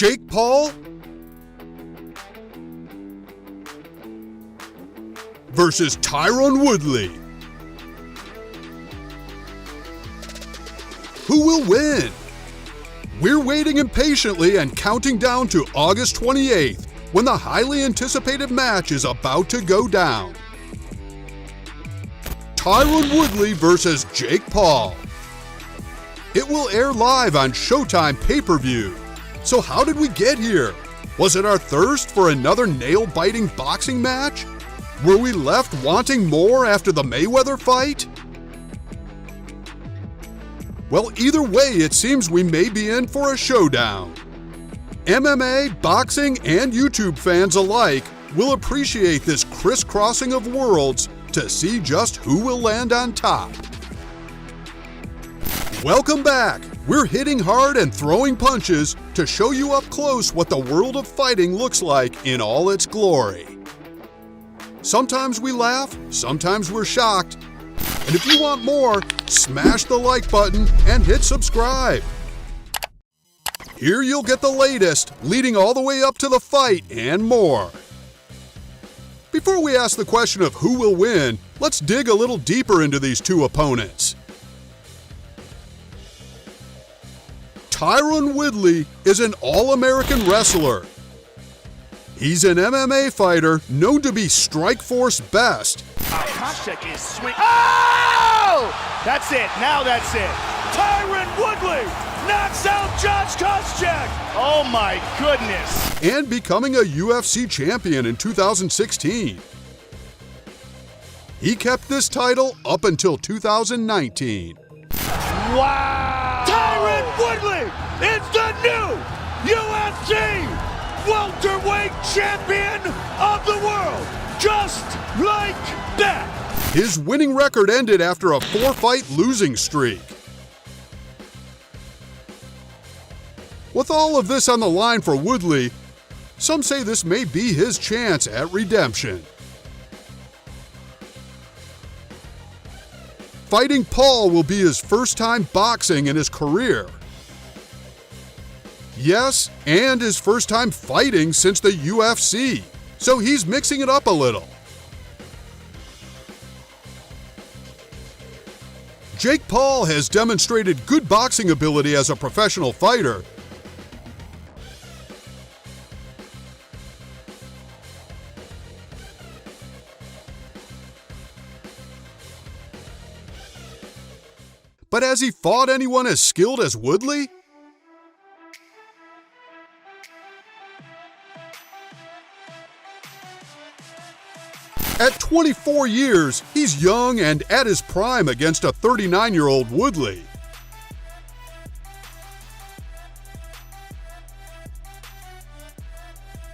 Jake Paul versus Tyron Woodley. Who will win? We're waiting impatiently and counting down to August 28th, when the highly anticipated match is about to go down. Tyron Woodley versus Jake Paul. It will air live on Showtime pay-per-view. So how did we get here? Was it our thirst for another nail-biting boxing match? Were we left wanting more after the Mayweather fight? Well, either way, it seems we may be in for a showdown. MMA, boxing, and YouTube fans alike will appreciate this crisscrossing of worlds to see just who will land on top. Welcome back! We're hitting hard and throwing punches to show you up close what the world of fighting looks like in all its glory. Sometimes we laugh, sometimes we're shocked. And if you want more, smash the like button and hit subscribe. Here you'll get the latest, leading all the way up to the fight and more. Before we ask the question of who will win, let's dig a little deeper into these two opponents. Tyron Woodley is an All-American wrestler. He's an MMA fighter known to be Strikeforce best. Koscheck is swing. Oh! That's it. Now that's it. Tyron Woodley knocks out Josh Koscheck. Oh my goodness. And becoming a UFC champion in 2016. He kept this title up until 2019. Wow! Tyron Woodley is the new UFC welterweight champion of the world, just like that. His winning record ended after a 4-fight losing streak. With all of this on the line for Woodley, some say this may be his chance at redemption. Fighting Paul will be his first time boxing in his career. Yes, and his first time fighting since the UFC, so he's mixing it up a little. Jake Paul has demonstrated good boxing ability as a professional fighter. But has he fought anyone as skilled as Woodley? At 24 years, he's young and at his prime against a 39-year-old Woodley.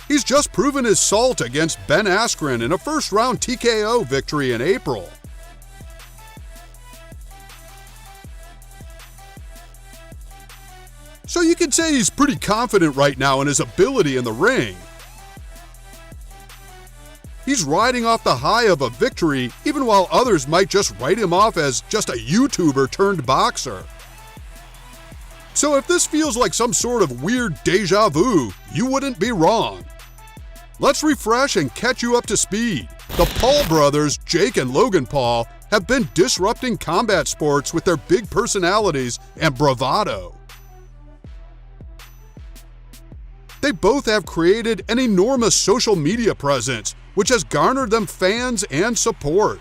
He's just proven his salt against Ben Askren in a first-round TKO victory in April. So you could say he's pretty confident right now in his ability in the ring. He's riding off the high of a victory, even while others might just write him off as just a YouTuber turned boxer. So if this feels like some sort of weird deja vu, you wouldn't be wrong. Let's refresh and catch you up to speed. The Paul brothers, Jake and Logan Paul, have been disrupting combat sports with their big personalities and bravado. They both have created an enormous social media presence, which has garnered them fans and support.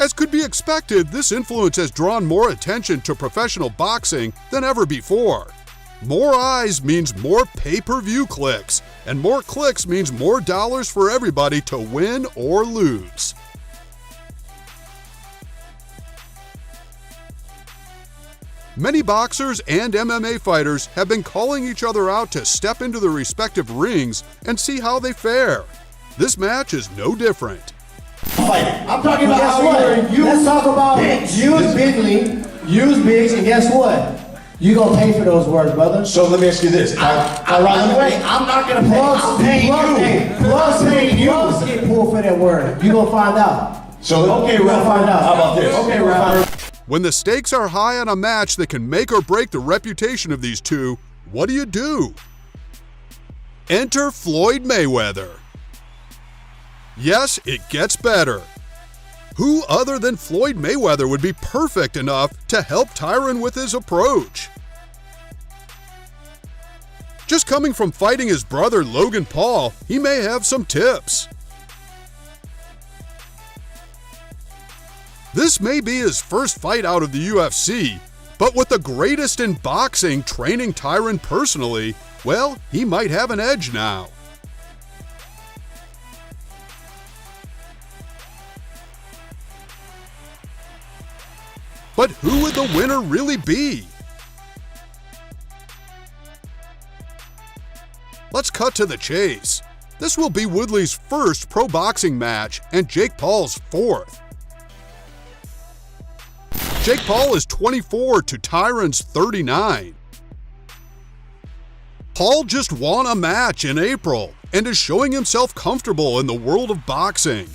As could be expected, this influence has drawn more attention to professional boxing than ever before. More eyes means more pay-per-view clicks, and more clicks means more dollars for everybody to win or lose. Many boxers and MMA fighters have been calling each other out to step into their respective rings and see how they fare. This match is no different. I'm talking about how let's talk about use Bigly, use Biggs, and guess what? You gonna pay for those words, brother. So let me ask you this. I'm not gonna pay. I'm paying you. Plus get pulled for that word. You gonna find out. So okay, we'll find out. How about this? Okay, Ralph. When the stakes are high on a match that can make or break the reputation of these two, what do? Enter Floyd Mayweather. Yes, it gets better. Who other than Floyd Mayweather would be perfect enough to help Tyron with his approach? Just coming from fighting his brother Logan Paul, he may have some tips. This may be his first fight out of the UFC, but with the greatest in boxing training Tyron personally, well, he might have an edge now. But who would the winner really be? Let's cut to the chase. This will be Woodley's first pro boxing match and Jake Paul's fourth. Jake Paul is 24 to Tyron's 39. Paul just won a match in April and is showing himself comfortable in the world of boxing.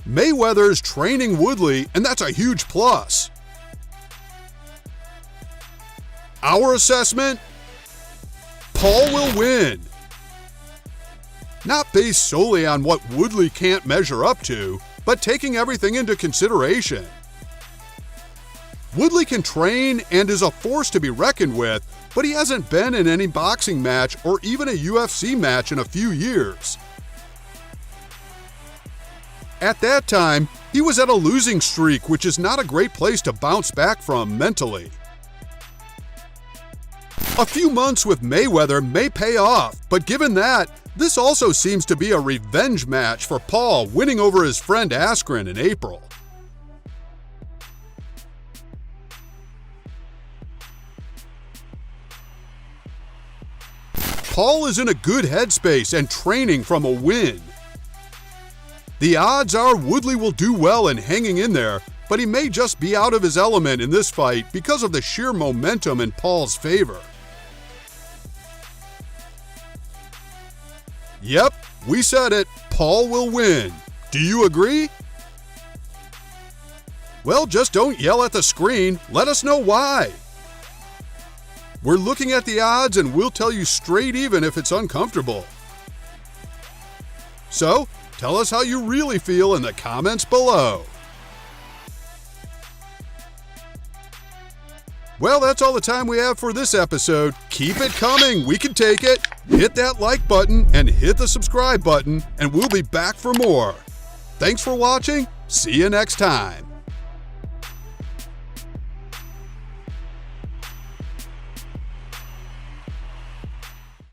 Mayweather is training Woodley, and that's a huge plus. Our assessment? Paul will win. Not based solely on what Woodley can't measure up to, but taking everything into consideration. Woodley can train and is a force to be reckoned with, but he hasn't been in any boxing match or even a UFC match in a few years. At that time, he was at a losing streak, which is not a great place to bounce back from mentally. A few months with Mayweather may pay off, but given that, this also seems to be a revenge match for Paul winning over his friend Askren in April. Paul is in a good headspace and training from a win. The odds are Woodley will do well in hanging in there, but he may just be out of his element in this fight because of the sheer momentum in Paul's favor. Yep, we said it, Paul will win. Do you agree? Well, just don't yell at the screen, let us know why. We're looking at the odds and we'll tell you straight even if it's uncomfortable. So, tell us how you really feel in the comments below. Well, that's all the time we have for this episode. Keep it coming, we can take it. Hit that like button and hit the subscribe button, and we'll be back for more. Thanks for watching, see you next time.